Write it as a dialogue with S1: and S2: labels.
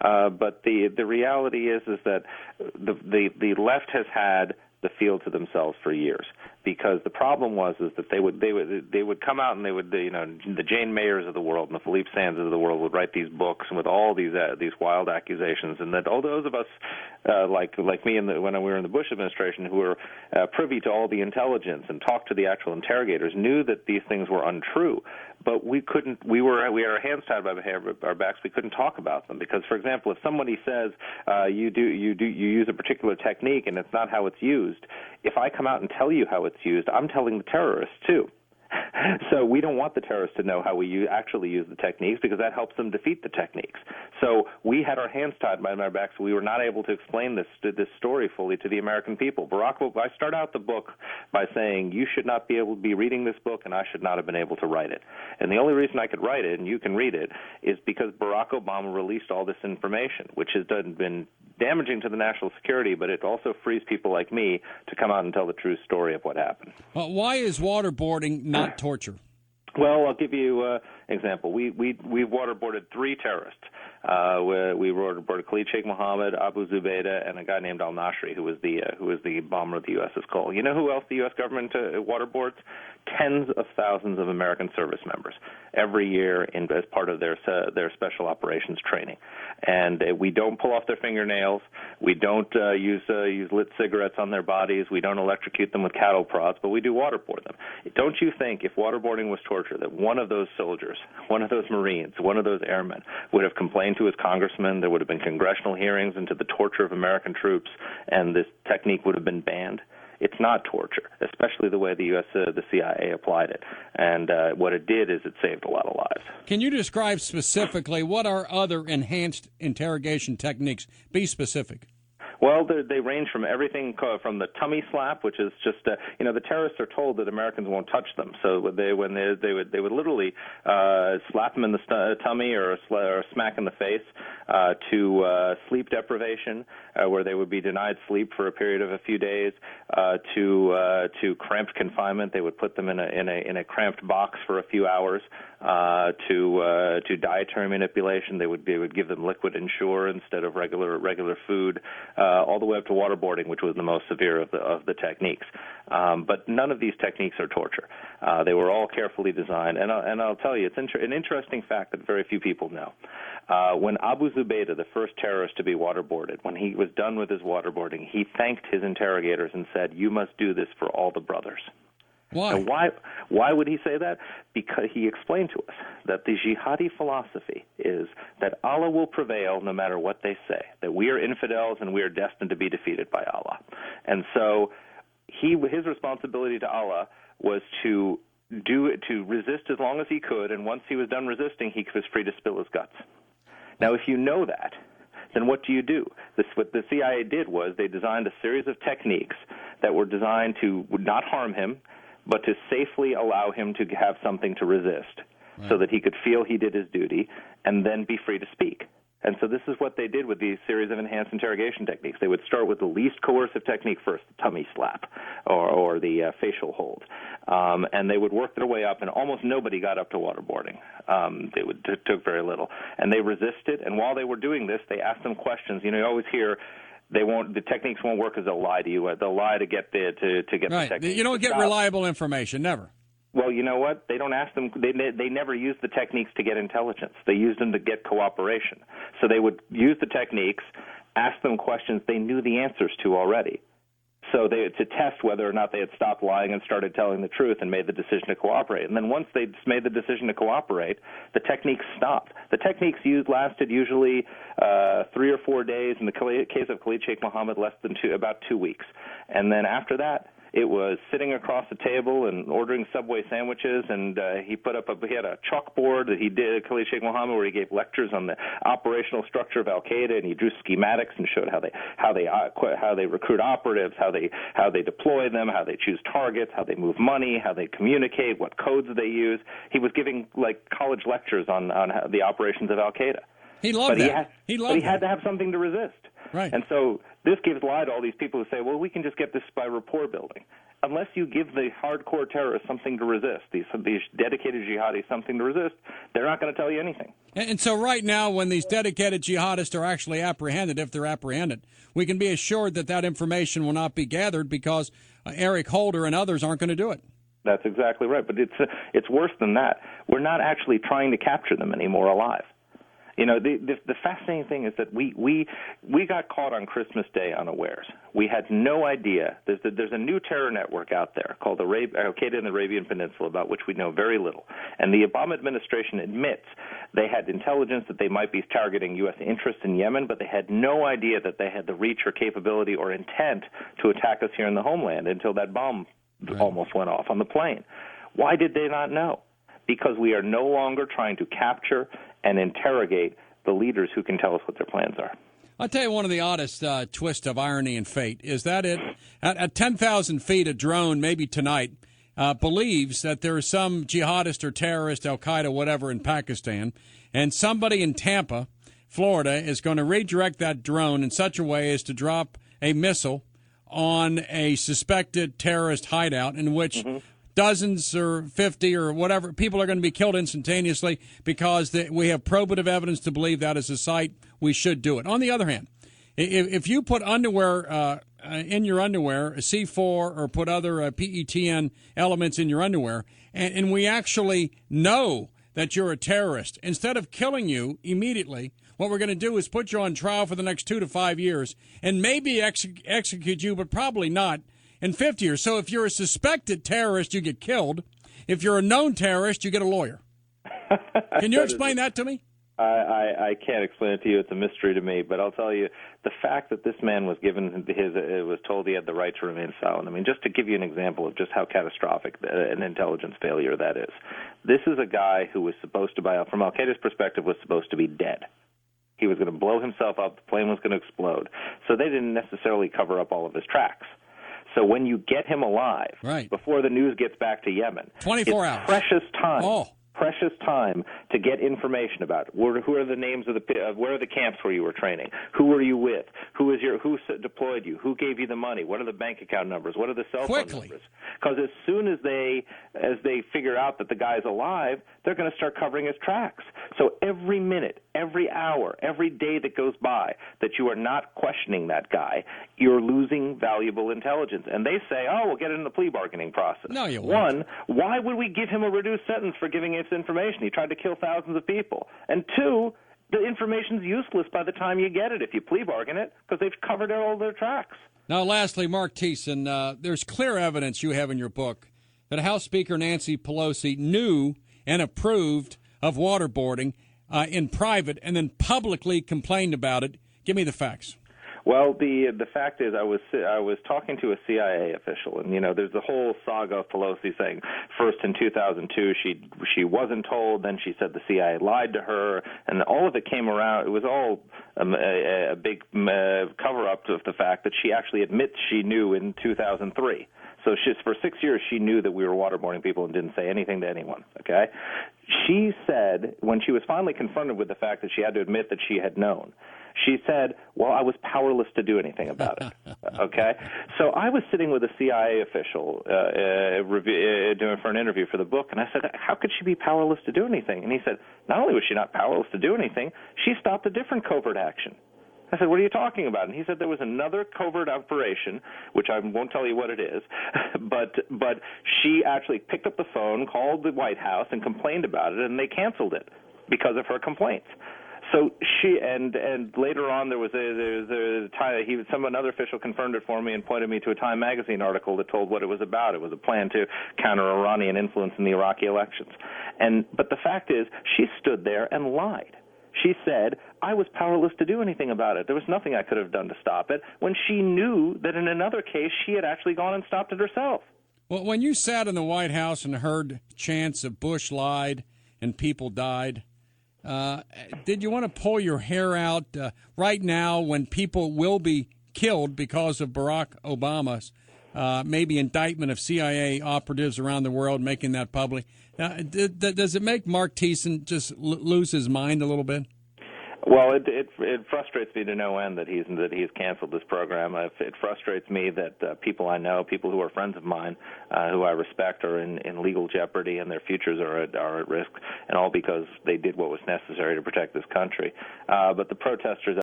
S1: But the reality is that the left has had the field to themselves for years, because the problem was that they would come out and they would, the Jane Mayers of the world and the Philippe Sands of the world would write these books with all these wild accusations, and that all those of us like me when we were in the Bush administration, who were privy to all the intelligence and talked to the actual interrogators, knew that these things were untrue. But we couldn't. We had our hands tied by our backs. We couldn't talk about them because, for example, if somebody says you use a particular technique and it's not how it's used, if I come out and tell you how it's used, I'm telling the terrorists too. So we don't want the terrorists to know how we actually use the techniques, because that helps them defeat the techniques. So we had our hands tied behind our backs. We were not able to explain this story fully to the American people. I start out the book by saying you should not be able to be reading this book, and I should not have been able to write it. And the only reason I could write it, and you can read it, is because Barack Obama released all this information, which has been damaging to the national security, but it also frees people like me to come out and tell the true story of what happened.
S2: Why is waterboarding not torture?
S1: Well, I'll give you an example. We've waterboarded 3 terrorists. We waterboarded Khalid Sheikh Mohammed, Abu Zubaydah, and a guy named al-Nashri, who was the bomber of the USS Cole. You know who else the U.S. government waterboards? Tens of thousands of American service members every year as part of their special operations training. And we don't pull off their fingernails. We don't use lit cigarettes on their bodies. We don't electrocute them with cattle prods, but we do waterboard them. Don't you think if waterboarding was torture, that one of those soldiers, one of those Marines, one of those airmen would have complained to his congressman? There would have been congressional hearings into the torture of American troops, and this technique would have been banned. It's not torture, especially the way the CIA applied it. And what it did is it saved a lot of lives.
S2: Can you describe specifically what are other enhanced interrogation techniques? Be specific.
S1: Well, they range from everything from the tummy slap, which is just the terrorists are told that Americans won't touch them, so they would literally slap them in the tummy or smack in the face, to sleep deprivation, where they would be denied sleep for a period of a few days, to cramped confinement. They would put them in a cramped box for a few hours, to dietary manipulation. They would give them liquid Ensure instead of regular food. All the way up to waterboarding, which was the most severe of the techniques. But none of these techniques are torture. They were all carefully designed. And I'll tell you, it's an interesting fact that very few people know. When Abu Zubaydah, the first terrorist to be waterboarded, when he was done with his waterboarding, he thanked his interrogators and said, "You must do this for all the brothers."
S2: Why?
S1: And why would he say that? Because he explained to us that the jihadi philosophy is that Allah will prevail no matter what they say, that we are infidels and we are destined to be defeated by Allah. And so his responsibility to Allah was to resist as long as he could, and once he was done resisting, he was free to spill his guts. Now, if you know that, then what do? What the CIA did was they designed a series of techniques that were designed to not harm him, but to safely allow him to have something to resist, so that he could feel he did his duty and then be free to speak. And so this is what they did with these series of enhanced interrogation techniques. They would start with the least coercive technique first, the tummy slap or the facial hold. And they would work their way up, and almost nobody got up to waterboarding. It took very little. And they resisted, and while they were doing this, they asked them questions. You always hear the techniques won't work because they'll lie to you. They'll lie to get the technique.
S2: You don't get reliable information, never.
S1: Well, you know what? They don't ask them. They never used the techniques to get intelligence. They used them to get cooperation. So they would use the techniques, ask them questions they knew the answers to already. So to test whether or not they had stopped lying and started telling the truth and made the decision to cooperate. And then once they made the decision to cooperate, the techniques stopped. The techniques lasted usually 3 or 4 days. In the case of Khalid Sheikh Mohammed, about 2 weeks. And then after that, it was sitting across the table and ordering Subway sandwiches, and he had a chalkboard that he did, Khalid Sheikh Mohammed, where he gave lectures on the operational structure of Al-Qaeda, and he drew schematics and showed how they recruit operatives, how they deploy them, how they choose targets, how they move money, how they communicate, what codes they use. He was giving college lectures on the operations of Al-Qaeda.
S2: He loved that.
S1: But he had to have something to resist.
S2: Right.
S1: And so this gives lie to all these people who say, well, we can just get this by rapport building. Unless you give the hardcore terrorists something to resist, these dedicated jihadis something to resist, they're not going to tell you anything.
S2: And so right now, when these dedicated jihadists are actually apprehended, if they're apprehended, we can be assured that that information will not be gathered because Eric Holder and others aren't going to do it.
S1: That's exactly right. But it's worse than that. We're not actually trying to capture them anymore alive. You know, the fascinating thing is that we got caught on Christmas Day unawares. We had no idea. There's a new terror network out there called Al-Qaeda in the Arabian Peninsula, about which we know very little. And the Obama administration admits they had intelligence that they might be targeting U.S. interests in Yemen, but they had no idea that they had the reach or capability or intent to attack us here in the homeland until that bomb almost went off on the plane. Why did they not know? Because we are no longer trying to capture and interrogate the leaders who can tell us what their plans are.
S2: I'll tell you one of the oddest twists of irony and fate is that at 10,000 feet, a drone, maybe tonight, believes that there is some jihadist or terrorist, Al-Qaeda, whatever, in Pakistan, and somebody in Tampa, Florida, is going to redirect that drone in such a way as to drop a missile on a suspected terrorist hideout in which dozens or 50 or whatever people are going to be killed instantaneously because we have probative evidence to believe that is a site we should do it. On the other hand, if you put underwear in your underwear, a C4, or put other PETN elements in your underwear, and we actually know that you're a terrorist, instead of killing you immediately, what we're going to do is put you on trial for the next 2 to 5 years and maybe execute you, but probably not in 50 years. So if you're a suspected terrorist, you get killed. If you're a known terrorist, you get a lawyer. Can you explain that to me?
S1: I can't explain it to you. It's a mystery to me. But I'll tell you, the fact that this man was was told he had the right to remain silent. I mean, just to give you an example of just how catastrophic an intelligence failure that is. This is a guy who was supposed to, from Al-Qaeda's perspective, was supposed to be dead. He was going to blow himself up. The plane was going to explode. So they didn't necessarily cover up all of his tracks. So when you get him alive, before the news gets back to Yemen,
S2: 24 hours.
S1: Precious time to get information about it. Who are the names of where are the camps where you were training? Who were you with? Who deployed you? Who gave you the money? What are the bank account numbers? What are the cell phone numbers? Because as soon as they figure out that the guy's alive, they're going to start covering his tracks. So every minute, every hour, every day that goes by that you are not questioning that guy, you're losing valuable intelligence. And they say, oh, we'll get it in the plea bargaining process.
S2: No, you
S1: One,
S2: won't.
S1: why would we give him a reduced sentence for giving us information? He tried to kill thousands of people. And two, the information's useless by the time you get it if you plea bargain it, because they've covered all their tracks.
S2: Now, lastly, Marc Thiessen, there's clear evidence you have in your book that House Speaker Nancy Pelosi knew and approved of waterboarding in private and then publicly complained about it. Give me the facts.
S1: Well, the fact is, I was talking to a CIA official, and there's the whole saga of Pelosi saying first in 2002 she wasn't told, then she said the CIA lied to her, and all of it came around. It was all a big cover up of the fact that she actually admits she knew in 2003. So for 6 years, she knew that we were waterboarding people and didn't say anything to anyone, okay? She said, when she was finally confronted with the fact that she had to admit that she had known, she said, well, I was powerless to do anything about it, okay? So I was sitting with a CIA official doing for an interview for the book, and I said, how could she be powerless to do anything? And he said, not only was she not powerless to do anything, she stopped a different covert action. I said, what are you talking about? And he said there was another covert operation, which I won't tell you what it is, but she actually picked up the phone, called the White House, and complained about it, and they canceled it because of her complaints. So she and later on there was another official confirmed it for me and pointed me to a Time magazine article that told what it was about. It was a plan to counter Iranian influence in the Iraqi elections. But the fact is, she stood there and lied. She said, I was powerless to do anything about it. There was nothing I could have done to stop it, when she knew that in another case she had actually gone and stopped it herself.
S2: Well, when you sat in the White House and heard chants of Bush lied and people died, did you want to pull your hair out right now when people will be killed because of Barack Obama's maybe indictment of CIA operatives around the world, making that public? Does it make Marc Thiessen just lose his mind a little bit?
S1: Well, it frustrates me to no end that he's canceled this program. It frustrates me that people I know, people who are friends of mine, who I respect, are in legal jeopardy and their futures are at risk, and all because they did what was necessary to protect this country. But the protesters